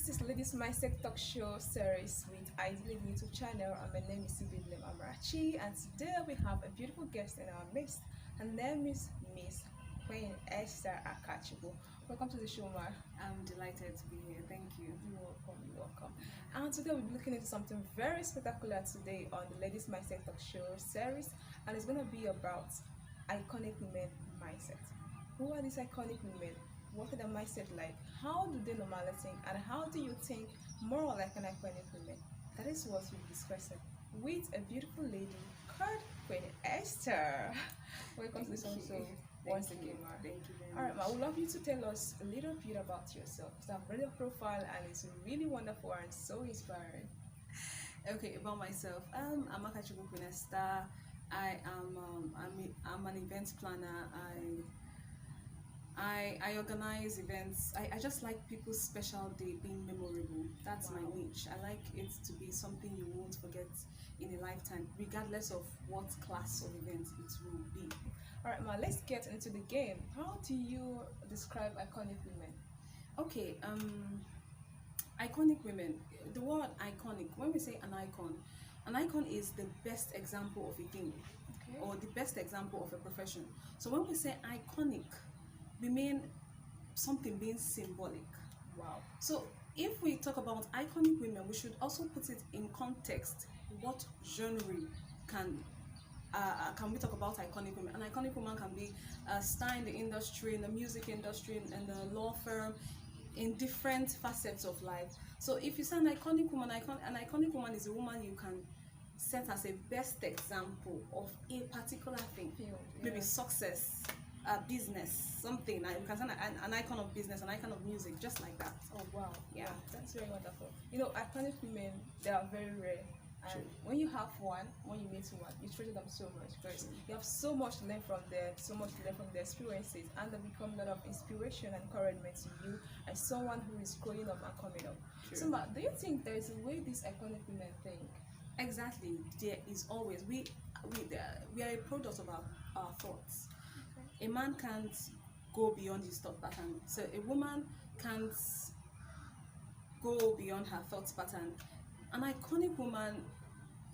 This is Ladies Mindset Talk Show series with Ideally YouTube channel, and my name is Sibylle Amarachi. And today we have a beautiful guest in our midst. Her name is Miss Queen Esther Akachubu. Welcome to the show, Ma. I'm delighted to be here. Thank you. You're welcome. You're welcome. And today we'll be looking into something very spectacular today on the Ladies Mindset Talk Show series, and it's going to be about iconic women mindset. Who are these iconic women? What are their mindset like? How do they normally think? And how do you think more like an iconic woman? That is what we'll be discussing with a beautiful lady called Queen Esther. Welcome to this episode once again, Ma. Thank you very Alright, much. Ma, I would love you to tell us a little bit about yourself. Because I've read your profile and it's really wonderful and so inspiring. Okay, about myself. I'm Akachubu Esther. I'm an event planner. I organize events. I just like people's special day being memorable. That's my niche. I like it to be something you won't forget in a lifetime, regardless of what class of event it will be. Alright, Ma, let's get into the game. How do you describe iconic women? Okay, iconic women. The word iconic, when we say an icon is the best example of a thing, Okay. or the best example of a profession. So when we say iconic, we mean something being symbolic. Wow. So if we talk about iconic women, we should also put it in context. What genre can we talk about iconic women? An iconic woman can be a star in the industry, in the music industry, in the law firm, in different facets of life. So if you say an iconic woman, an iconic woman is a woman you can set as a best example of a particular thing. Field, Maybe yeah. success, business, something. Like you can say an icon of business, an icon of music, just like that. Oh wow, Yeah. wow, that's very wonderful. You know, iconic women, they are very rare. And True. when you have one, when you meet one, you treasure them so much because you have so much to learn from them, so much to learn from their experiences, and they become a lot of inspiration and encouragement to you as someone who is growing up and coming up. True. So, Ma, do you think there is a way these iconic women think? Exactly. There is always we are a product of our thoughts. A man can't go beyond his thought pattern. So a woman can't go beyond her thoughts pattern. An iconic woman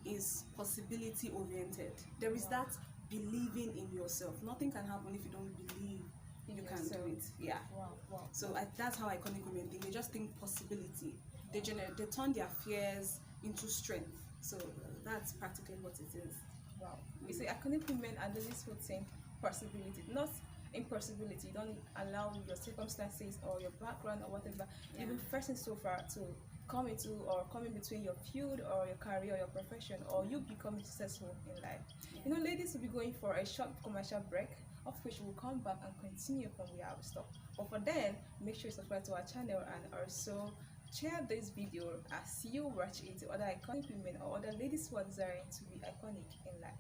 is possibility oriented. There is that believing in yourself. Nothing can happen if you don't believe In you can yourself. do it. Yeah. Wow, wow. So that's how iconic women think. They just think possibility. They turn their fears into strength. So that's practically what it is. Wow. You see, iconic women are those who think possibility, not impossibility. You don't allow your circumstances or your background or whatever, Yeah. even first so far to come into or come in between your field or your career or your profession or you becoming successful in life. You know, ladies will be going for a short commercial break, of which we'll come back and continue from where we stopped. But for then, make sure you subscribe to our channel and also share this video as you watch it to other iconic women or other ladies who are desiring to be iconic in life.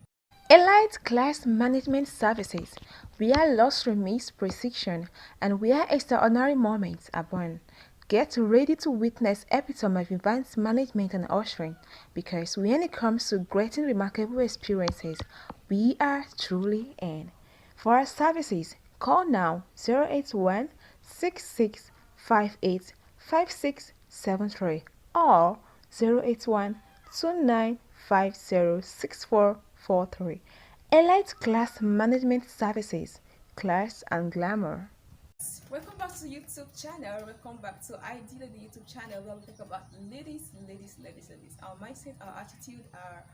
Elite Class Management Services, where luxury meets precision and where extraordinary moments are born. Get ready to witness epitome of events management and ushering, because when it comes to creating remarkable experiences, we are truly in. For our services, call now 081 6658 5673 or 081 2950 6443. Elite Class Management Services, Class and Glamour. Welcome back to YouTube channel. Welcome back to Ideally the YouTube channel where we talk about ladies. Our mindset, our attitude, our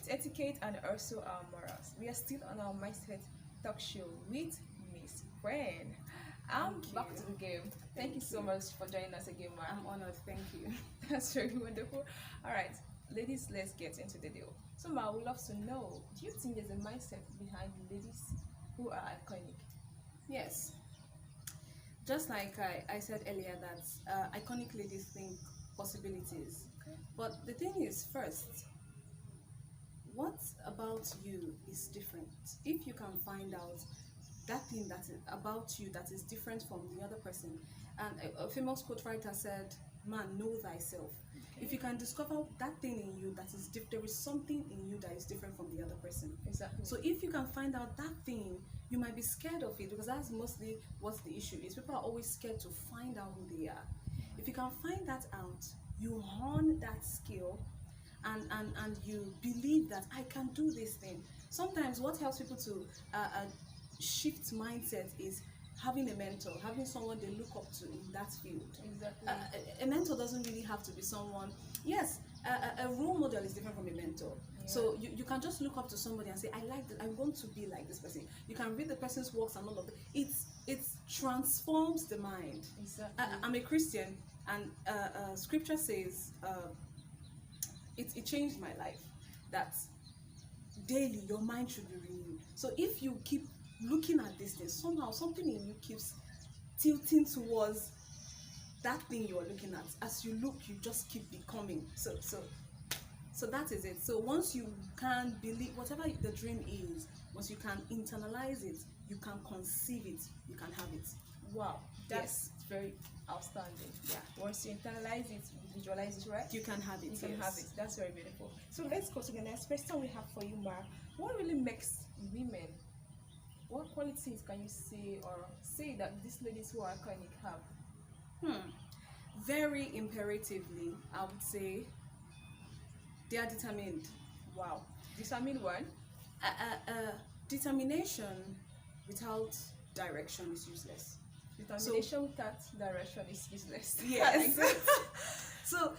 etiquette, and also our morals. We are still on our mindset talk show with Miss Gwen. I'm Thank back you. to the game. Thank you so much for joining us again, Ma. I'm honored. Thank you. That's very wonderful. All right, ladies, let's get into the deal. So, Ma, we'd love to know, do you think there's a mindset behind ladies who are iconic? Yes. Just like I said earlier that iconic ladies think possibilities. Okay. But the thing is, first, what about you is different? If you can find out that thing that is about you that is different from the other person, and a famous quote writer said, "Man, know thyself." If you can discover that thing in you that is there is something in you that is different from the other person. Exactly. So if you can find out that thing, you might be scared of it, because that's mostly what the issue is. People are always scared to find out who they are. if you can find that out, you hone that skill, and you believe that I can do this thing. Sometimes what helps people to shift mindset is having a mentor, having someone they look up to in that field. Exactly. A mentor doesn't really have to be someone. Yes, a role model is different from a mentor. Yeah. So you can just look up to somebody and say, I like this, I want to be like this person. You can read the person's works and all of it. It transforms the mind. Exactly. I'm a Christian, and scripture says it changed my life, that daily your mind should be renewed. So if you keep looking at this thing, somehow something in you keeps tilting towards that thing you are looking at. As you look, you just keep becoming. So that is it. So once you can believe whatever the dream is, once you can internalize it, you can conceive it, you can have it. Wow, that's very outstanding. Yeah. Once you internalize it, you visualize it, right? You can have it. You can yes. have it. That's very beautiful. So let's go to the next question we have for you, Mar. What really makes women? What qualities can you say that these ladies who are iconic have? Very imperatively, I would say they are determined. Wow. Determined one. Determination without direction is useless. Determination without direction is useless. Yes. So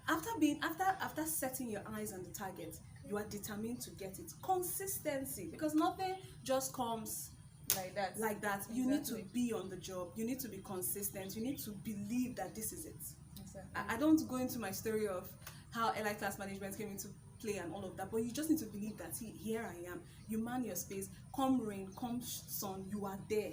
after setting your eyes on the target, you are determined to get it. Consistency, because nothing just comes like that. Exactly. You need to be on the job. You need to be consistent. You need to believe that this is it. Exactly. I don't go into my story of how elite class management came into play and all of that, but you just need to believe that here I am. You man your space. Come rain, come sun, you are there.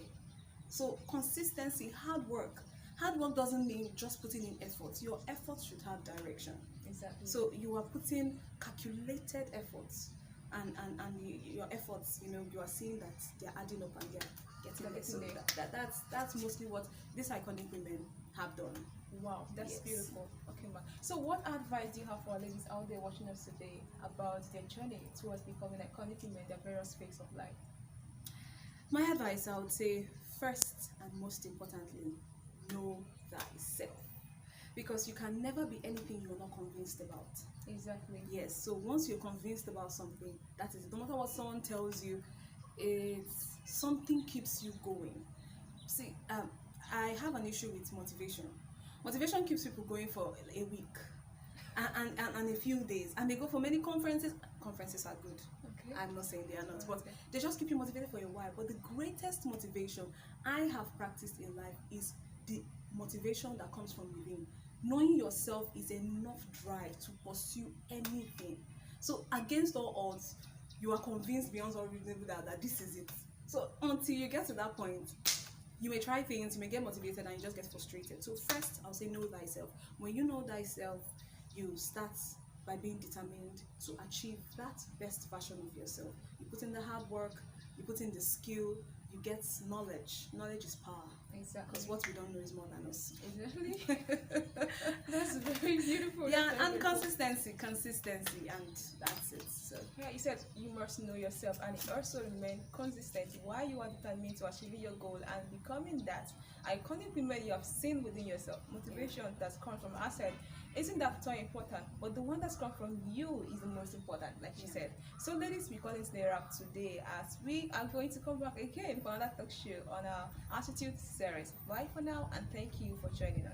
So consistency, hard work. Hard work doesn't mean just putting in effort. Your efforts should have direction. Exactly. So you are putting calculated efforts, and your efforts, you are seeing that they're adding up and they're getting there. So that's mostly what these iconic women have done. Wow, that's Yes. beautiful. Okay, ma. So what advice do you have for our ladies out there watching us today about their journey towards becoming iconic women in their various phases of life? My advice, I would say, first and most importantly, know thyself. Because you can never be anything you're not convinced about. Exactly. Yes, so once you're convinced about something, that is, no matter what someone tells you, it's something keeps you going. See, I have an issue with motivation. Motivation keeps people going for a week and a few days, and they go for many conferences. Conferences are good. Okay. I'm not saying they are not, but Okay. they just keep you motivated for a while. But the greatest motivation I have practiced in life is the motivation that comes from within. Knowing yourself is enough drive to pursue anything. So against all odds, you are convinced beyond all reasonable doubt that this is it. So until you get to that point, you may try things, you may get motivated, and you just get frustrated. So first, I'll say know thyself. When you know thyself, you start by being determined to achieve that best version of yourself. You put in the hard work, you put in the skill, you get knowledge. Knowledge is power. Exactly. Because what we don't know is more than us. Exactly. That's very beautiful. Yeah, That's and very consistency, and that's it. So yeah, you said you must know yourself and also remain consistent while you are determined to achieving your goal and becoming that iconic women you have seen within yourself. Motivation that's come from outside isn't that so important, but the one that's come from you is the most important, like you said. So ladies, we call it the wrap today, as we are going to come back again for another talk show on our Attitude series. Bye for now, and thank you for joining us.